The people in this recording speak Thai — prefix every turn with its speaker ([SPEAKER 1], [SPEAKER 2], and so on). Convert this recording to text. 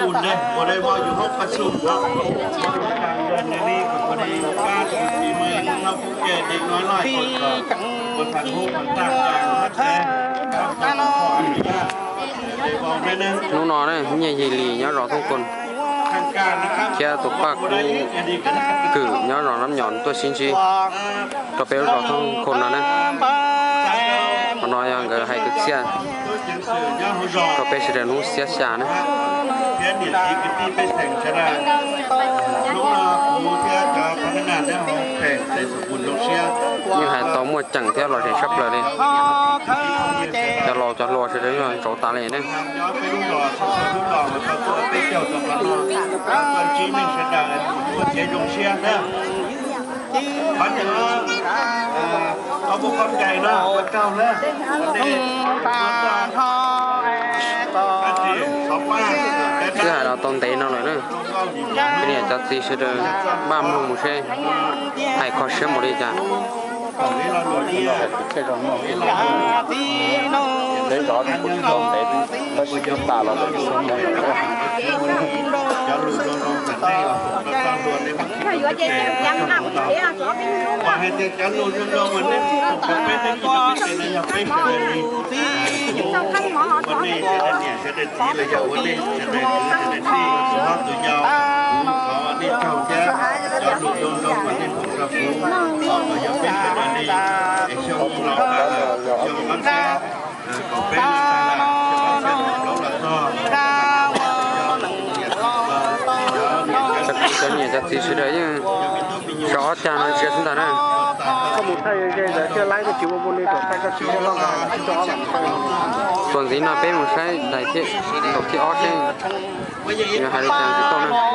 [SPEAKER 1] บุญเนี่ยบ่ได้ว่าอยู่ห้องประชุมเนาะในนี้ก็พอดีการมีมือเราผู้แก่เด็กน้อยหลายคนก็บนผ่านหูผ่านตาการนัดแท้ขออนุญาตได้บอกได้นึง
[SPEAKER 2] นูนอเนี่ยยี่ยี่ลีย้อนรอทุกคนแค่ตัวปากกูคือย้อนรอน้ำหย่อนตัวชิ้นชีก็เป็นรอทุกคนนะมันน้อยยังก็ให้ตึกเสียก็เป็นเสด็จนู้เสียชานะ
[SPEAKER 1] แค่นี้ที่กินไปแข่งชนะลูกผู้ที่จะพัฒนาได้แข่งในสกุลโลเชีย
[SPEAKER 2] ยังหายต่อหมดจังเท่าเราเห็นชับเลยดิจะรอเสด็จนู้โจตาเลยเนี่ย
[SPEAKER 1] ย้อนไปรุ่นหล่อรุ่นหล่อมันเขาตัวไปเกี่ยวกับมันตัวจีนชนะตัวเจยงเชียนะพันอย่างเอาบุคคลใหญ่นะวันเก้าแล้วตาทอง
[SPEAKER 2] คือหาเราตอนเตะนั่นเลยนะทีนี้จัดซีเสด็จบ้านลุงมุเช่ให้ขอเชื่อหมดเลยจ้ะ
[SPEAKER 3] lấy đó thì cũng không để nó chỉ chúng ta là để sống này
[SPEAKER 2] cái này chắc gì sẽ đấy nhưng rõ chàng nó chưa chúng ta đây
[SPEAKER 3] có một thầy cái cái lái cái chịu vô đi rồi cái chịu nó là cho
[SPEAKER 2] tuần gì nó bé một cái đại thiết đầu tiên ót trên nhưng hai đứa chàng thì to nữa